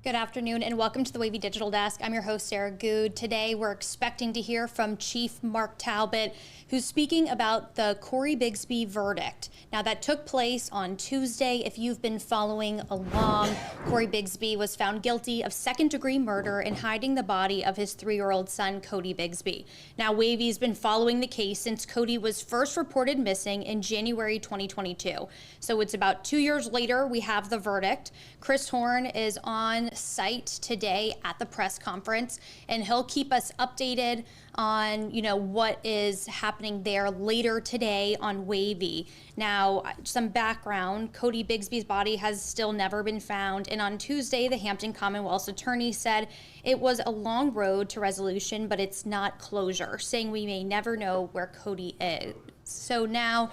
Good afternoon and welcome to the WAVY Digital Desk. I'm your host, Sarah Good. Today we're expecting to hear from Chief Mark Talbot, who's speaking about the Corey Bigsby verdict. Now that took place on Tuesday. If you've been following along, Corey Bigsby was found guilty of second-degree murder and hiding the body of his 3-year-old son, Cody Bigsby. Now WAVY's been following the case since Cody was first reported missing in January 2022. So it's about 2 years later, we have the verdict. Chris Horn is on site today at the press conference, and he'll keep us updated on what is happening there later today on WAVY. Now, some background: Cody Bigsby's body has still never been found, and on Tuesday the Hampton Commonwealth's attorney said it was a long road to resolution, but it's not closure, saying we may never know where Cody is. So now,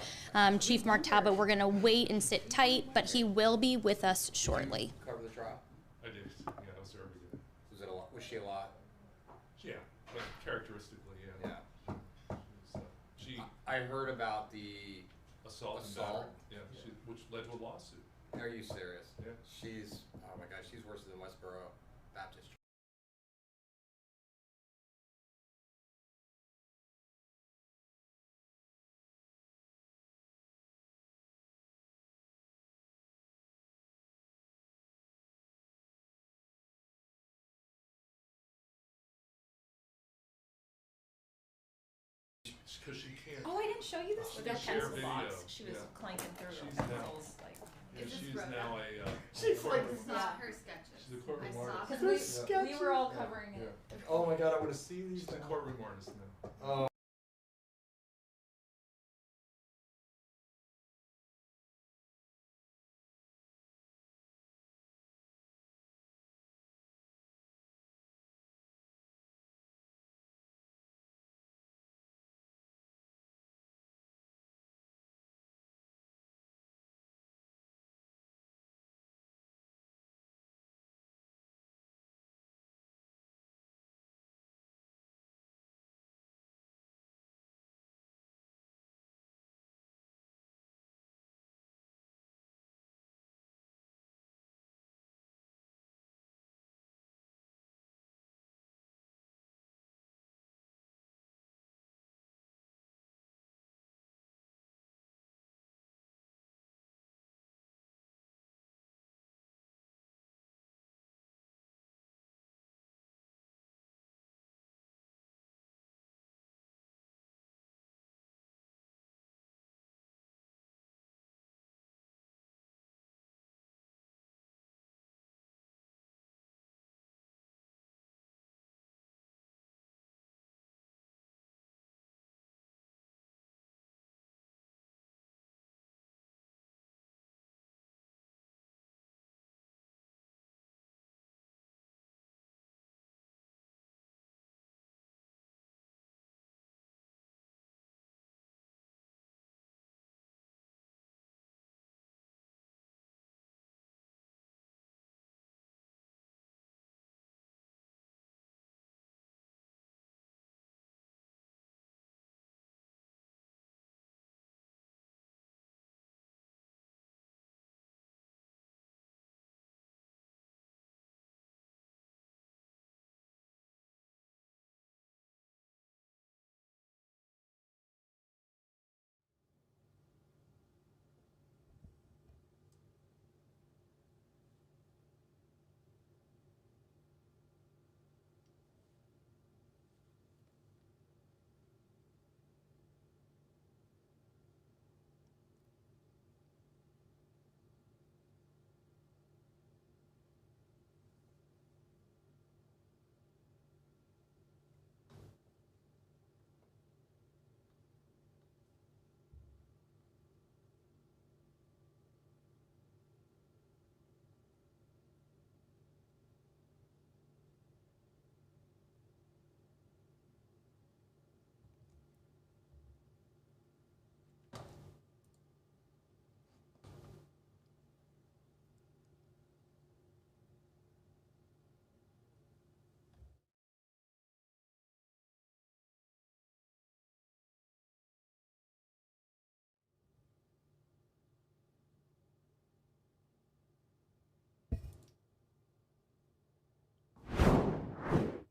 Chief Mark Talbot, we're going to wait and sit tight, but he will be with us shortly. Cover the trial? I did. Yeah, I was there every day. Was it a lot? Was she a lot? Yeah, but characteristically, yeah. She I heard about the assault. Yeah, which led to a lawsuit. Are you serious? Yeah. She's, oh my gosh, she's worse than Westboro Baptist. Because she can't. Oh, I didn't show you this. She With that can share pencil box, video, she was yeah. clanking through She's the now- pencils. Yeah, she's now a. She's like, courtroom- Saw her sketches. She's a courtroom I saw artist. them. we were all Yeah. covering it. Oh my god, I want to see these. She's a courtroom artist now. Oh.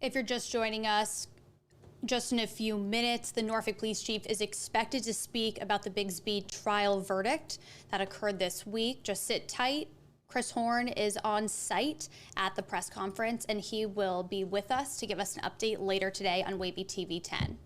If you're just joining us, just in a few minutes, the Norfolk Police Chief is expected to speak about the Bigsby trial verdict that occurred this week. Just sit tight. Chris Horn is on site at the press conference, and he will be with us to give us an update later today on WAVY TV 10.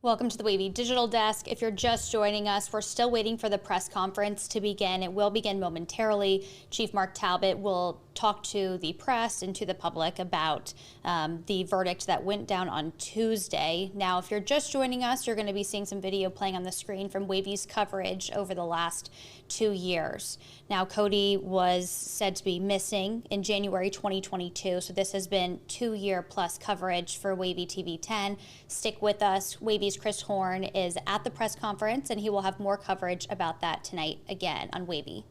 Welcome to the WAVY Digital Desk. If you're just joining us, we're still waiting for the press conference to begin. It will begin momentarily. Chief Mark Talbot will talk to the press and to the public about the verdict that went down on Tuesday. Now, if you're just joining us, you're going to be seeing some video playing on the screen from WAVY's coverage over the last 2 years. Now, Cody was said to be missing in January 2022, so this has been 2-year plus coverage for WAVY TV 10. Stick with us. WAVY's Chris Horn is at the press conference, and he will have more coverage about that tonight again on WAVY.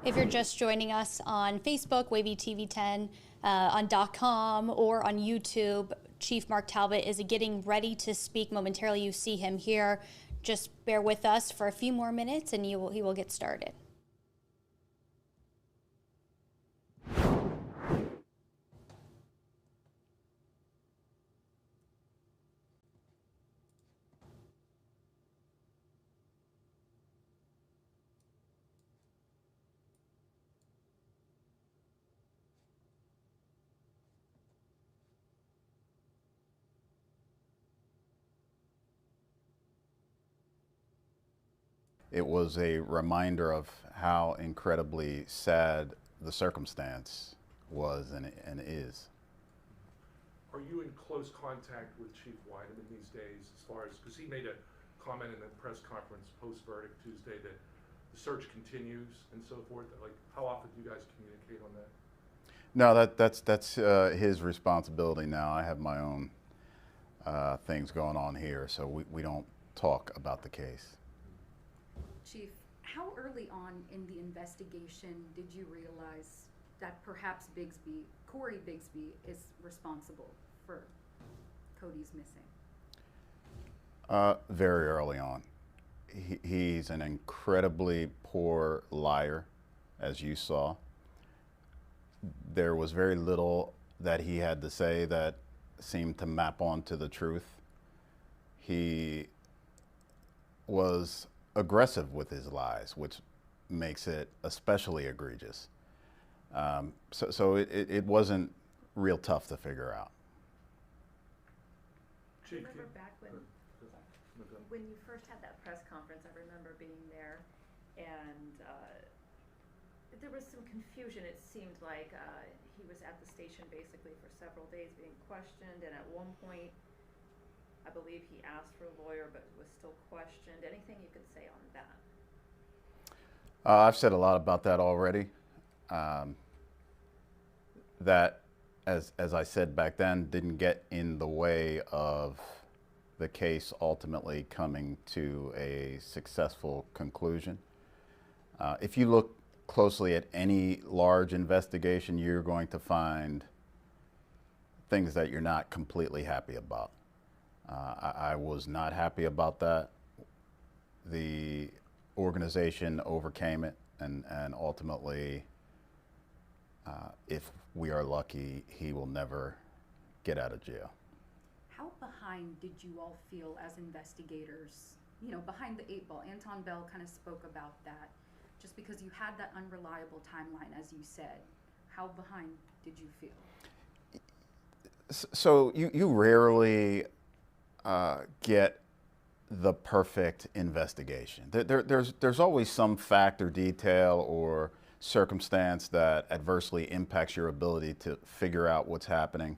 If you're just joining us on Facebook, WAVY TV 10, on .com or on YouTube, Chief Mark Talbot is getting ready to speak momentarily. You see him here. Just bear with us for a few more minutes and he will get started. It was a reminder of how incredibly sad the circumstance was and is. Are you in close contact with Chief Weideman these days as far as, because he made a comment in the press conference post-verdict Tuesday that the search continues and so forth? Like, how often do you guys communicate on that? No, that's his responsibility now. I have my own things going on here, so we don't talk about the case. Chief, how early on in the investigation did you realize that perhaps Corey Bigsby is responsible for Cody's missing? Very early on. He's an incredibly poor liar, as you saw. There was very little that he had to say that seemed to map onto the truth. He was aggressive with his lies, which makes it especially egregious. So it wasn't real tough to figure out. Chief, Remember back when you first had that press conference, I remember being there, and there was some confusion. It seemed like he was at the station basically for several days being questioned, and at one point, I believe he asked for a lawyer but was still questioned. Anything you could say on that? I've said a lot about that already. That, as I said back then, didn't get in the way of the case ultimately coming to a successful conclusion. If you look closely at any large investigation, you're going to find things that you're not completely happy about. I was not happy about that. The organization overcame it, and ultimately, if we are lucky, he will never get out of jail. How behind did you all feel as investigators? You know, behind the 8 ball. Anton Bell kind of spoke about that. Just because you had that unreliable timeline, as you said, how behind did you feel? So you rarely get the perfect investigation. There's always some fact or detail or circumstance that adversely impacts your ability to figure out what's happening.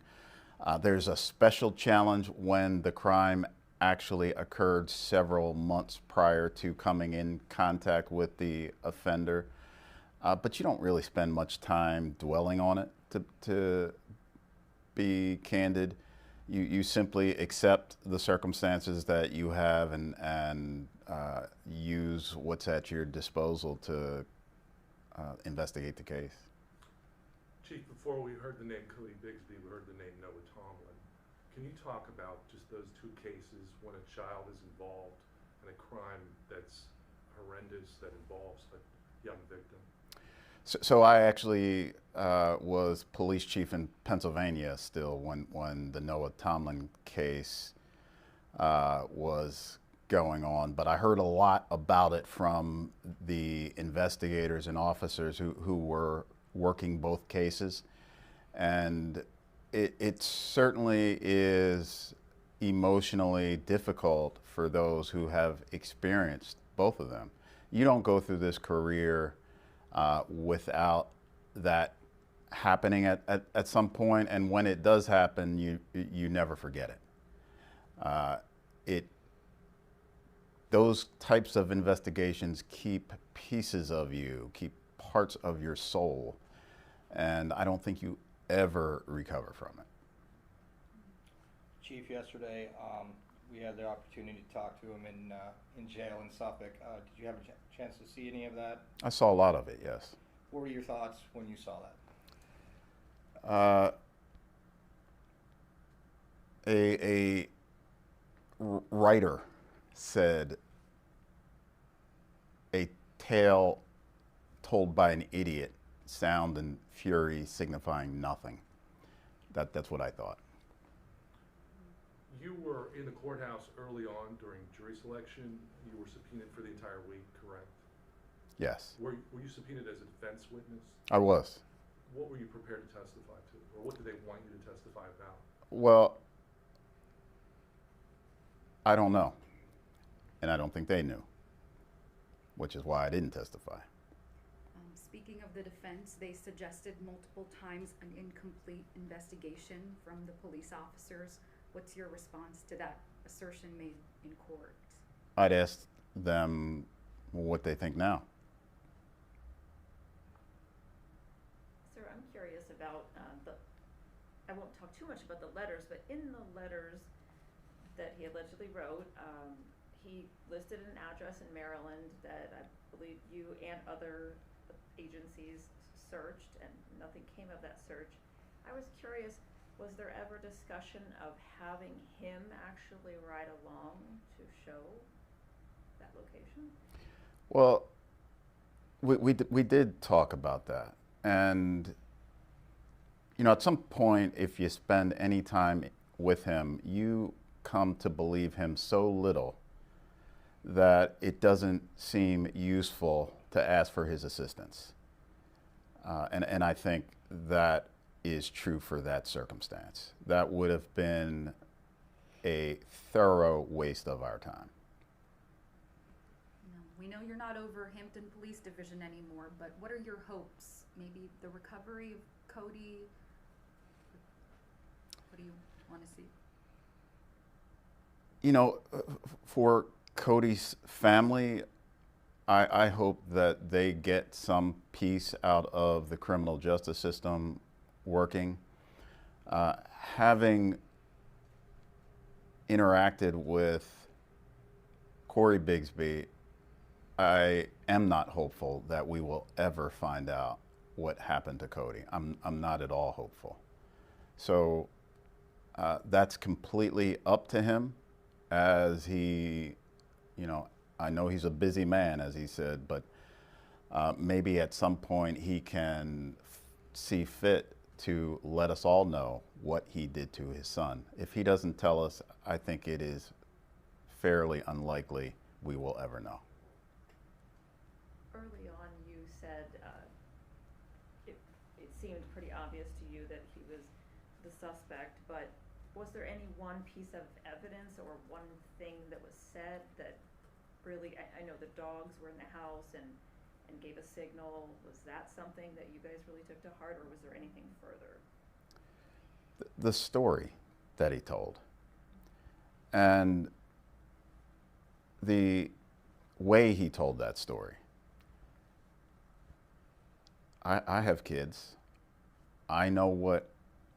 There's a special challenge when the crime actually occurred several months prior to coming in contact with the offender. But you don't really spend much time dwelling on it, to be candid. You simply accept the circumstances that you have and use what's at your disposal to investigate the case. Chief, before we heard the name Cody Bigsby, we heard the name Noah Tomlin. Can you talk about just those two cases when a child is involved in a crime that's horrendous, that involves a young victim? So I actually was police chief in Pennsylvania still when the Noah Tomlin case was going on, but I heard a lot about it from the investigators and officers who were working both cases, and it certainly is emotionally difficult for those who have experienced both of them. You don't go through this career without that happening at some point, and when it does happen, you never forget it. Those types of investigations keep pieces of you, keep parts of your soul, and I don't think you ever recover from it. Chief, yesterday we had the opportunity to talk to him in jail in Suffolk. Did you have a chance to see any of that? I saw a lot of it, yes. What were your thoughts when you saw that? A writer said, "A tale told by an idiot, sound and fury signifying nothing." That's what I thought. You were in the courthouse early on during jury selection. You were subpoenaed for the entire week, correct? Yes, Were you subpoenaed as a defense witness? I was. What were you prepared to testify to? Or what did they want you to testify about? Well, I don't know, and I don't think they knew, which is why I didn't testify. Speaking of the defense, they suggested multiple times an incomplete investigation from the police officers. What's your response to that assertion made in court? I'd ask them what they think now. Sir, I'm curious about I won't talk too much about the letters, but in the letters that he allegedly wrote, he listed an address in Maryland that I believe you and other agencies searched, and nothing came of that search. I was curious, was there ever discussion of having him actually ride along to show that location? Well, we did talk about that, and at some point, if you spend any time with him, you come to believe him so little that it doesn't seem useful to ask for his assistance. And I think that is true for that circumstance. That would have been a thorough waste of our time. We know you're not over Hampton Police Division anymore, but what are your hopes? Maybe the recovery of Cody? What do you want to see? For Cody's family, I hope that they get some peace out of the criminal justice system working. Having interacted with Corey Bigsby, I am not hopeful that we will ever find out what happened to Cody. I'm not at all hopeful. So that's completely up to him, as he, I know he's a busy man, as he said, but maybe at some point he can see fit to let us all know what he did to his son. If he doesn't tell us, I think it is fairly unlikely we will ever know. Early on, you said it seemed pretty obvious to you that he was the suspect, but was there any one piece of evidence or one thing that was said that really, I know the dogs were in the house and gave a signal. Was that something that you guys really took to heart, or was there anything further? The story that he told, and the way he told that story. I have kids. I know what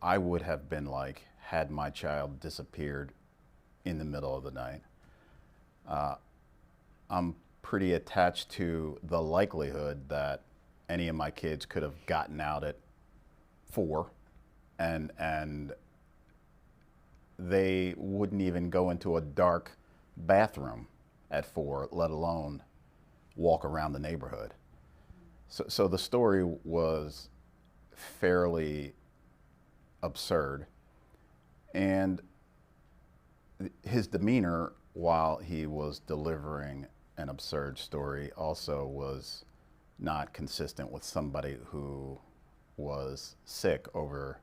I would have been like had my child disappeared in the middle of the night. I'm pretty attached to the likelihood that any of my kids could have gotten out at 4 and they wouldn't even go into a dark bathroom at 4, let alone walk around the neighborhood. So the story was fairly absurd, and his demeanor while he was delivering an absurd story also was not consistent with somebody who was sick over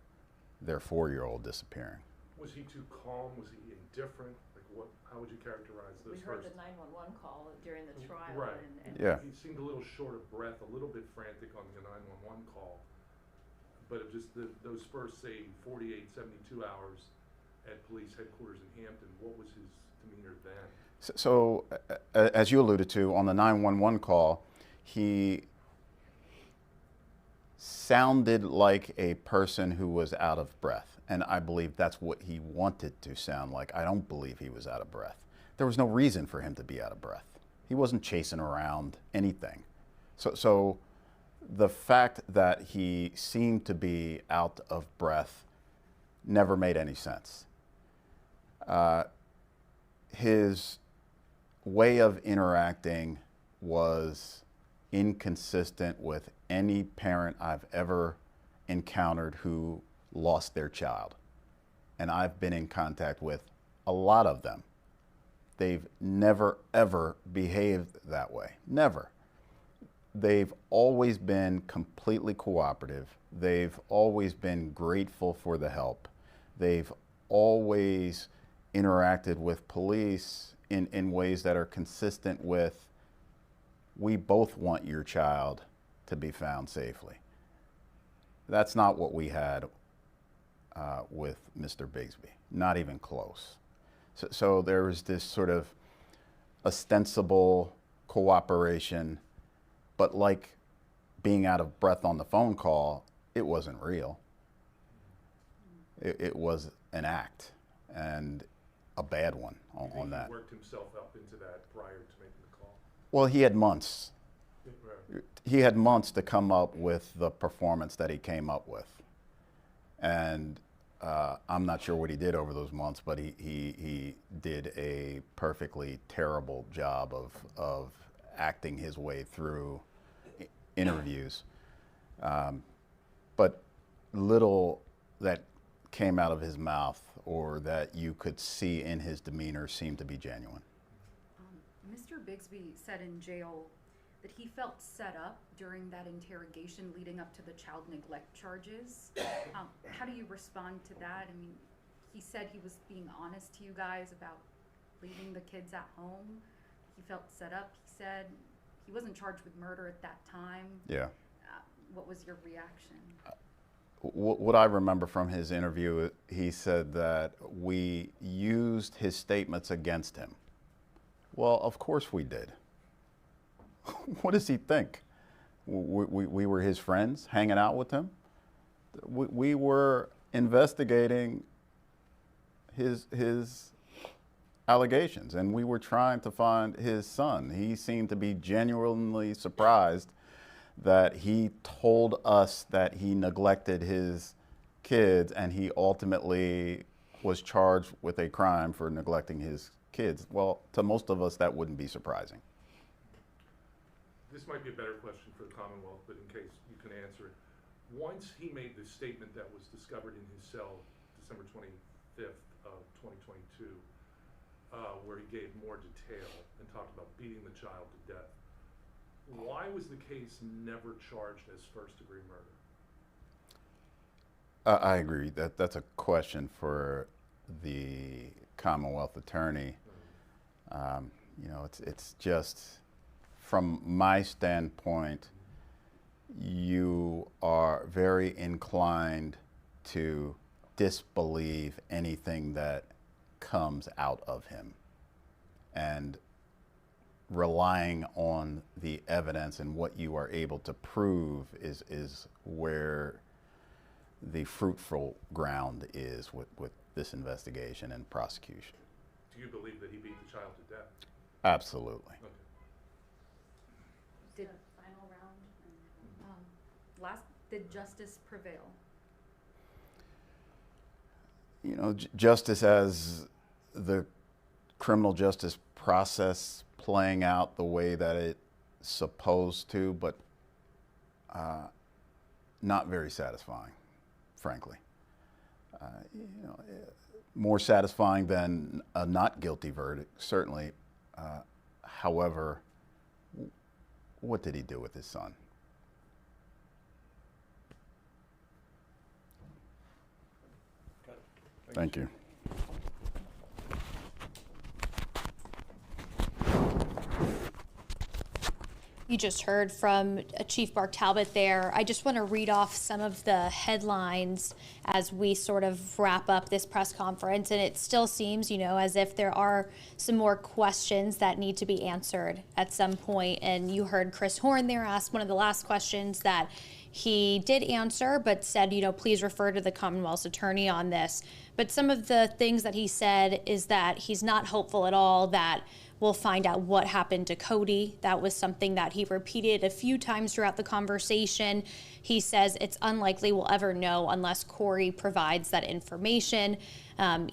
their 4-year-old disappearing. Was he too calm? Was he indifferent? Like how would you characterize those We heard first? the 911 call during the trial. Right. And Yeah. He seemed a little short of breath, a little bit frantic on the 911 call. But it just those first, say, 48, 72 hours at police headquarters in Hampton, what was his demeanor then? So, as you alluded to, on the 911 call, he sounded like a person who was out of breath. And I believe that's what he wanted to sound like. I don't believe he was out of breath. There was no reason for him to be out of breath. He wasn't chasing around anything. So the fact that he seemed to be out of breath never made any sense. His way of interacting was inconsistent with any parent I've ever encountered who lost their child. And I've been in contact with a lot of them. They've never, ever behaved that way. Never. They've always been completely cooperative. They've always been grateful for the help. They've always interacted with police in ways that are consistent with, we both want your child to be found safely. That's not what we had with Mr. Bigsby, not even close. So there was this sort of ostensible cooperation, but like being out of breath on the phone call, it wasn't real. It was an act, and a bad one on that. He worked himself up into that prior to making the call? Well, he had months. Right. He had months to come up with the performance that he came up with. And I'm not sure what he did over those months, but he did a perfectly terrible job of acting his way through interviews. But little that came out of his mouth or that you could see in his demeanor seemed to be genuine. Mr. Bigsby said in jail that he felt set up during that interrogation leading up to the child neglect charges. How do you respond to that? I mean, he said he was being honest to you guys about leaving the kids at home. He felt set up. He said he wasn't charged with murder at that time. Yeah. What was your reaction? What I remember from his interview, he said that we used his statements against him. Well, of course we did. What does he think? We were his friends, hanging out with him? We were investigating his allegations, and we were trying to find his son. He seemed to be genuinely surprised that he told us that he neglected his kids, and he ultimately was charged with a crime for neglecting his kids. Well, to most of us, that wouldn't be surprising. This might be a better question for the Commonwealth, but in case you can answer it. Once he made the statement that was discovered in his cell December 25th of 2022, where he gave more detail and talked about beating the child to death, why was the case never charged as first-degree murder? I agree. That's a question for the Commonwealth attorney. You know, it's just, from my standpoint, you are very inclined to disbelieve anything that comes out of him, and relying on the evidence and what you are able to prove is where the fruitful ground is with this investigation and prosecution. Do you believe that he beat the child to death? Absolutely. Okay. Did final round? Did justice prevail? You know, justice as the criminal justice process playing out the way that it's supposed to, but not very satisfying, frankly. You know, more satisfying than a not guilty verdict, certainly. However, what did he do with his son? Thank you. You just heard from Chief Mark Talbot there. I just want to read off some of the headlines as we sort of wrap up this press conference. And it still seems, you know, as if there are some more questions that need to be answered at some point. And you heard Chris Horn there ask one of the last questions that he did answer, but said, you know, please refer to the Commonwealth's attorney on this. But some of the things that he said is that he's not hopeful at all that We'll find out what happened to Cody. That was something that he repeated a few times throughout the conversation. He says it's unlikely we'll ever know unless Corey provides that information.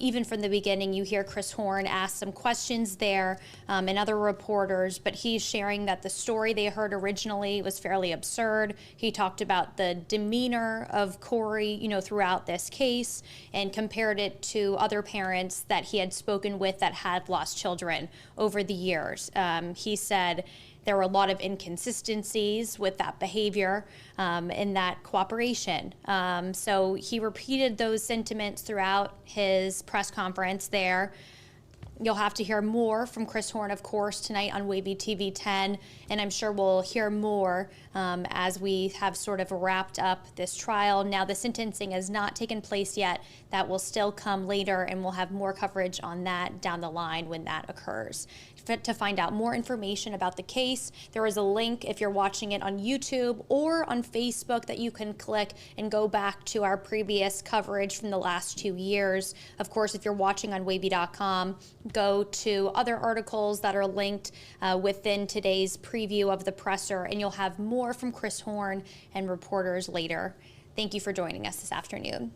Even from the beginning, you hear Chris Horn ask some questions there and other reporters, but he's sharing that the story they heard originally was fairly absurd. He talked about the demeanor of Corey, throughout this case, and compared it to other parents that he had spoken with that had lost children over the years. He said there were a lot of inconsistencies with that behavior and that cooperation. So he repeated those sentiments throughout his press conference there. You'll have to hear more from Chris Horn, of course, tonight on WAVY TV 10, and I'm sure we'll hear more as we have sort of wrapped up this trial. Now, the sentencing has not taken place yet. That will still come later, and we'll have more coverage on that down the line when that occurs. To find out more information about the case, there is a link if you're watching it on YouTube or on Facebook that you can click and go back to our previous coverage from the last 2 years. Of course, if you're watching on wavy.com, go to other articles that are linked within today's preview of the presser, and you'll have more from Chris Horn and reporters later. Thank you for joining us this afternoon.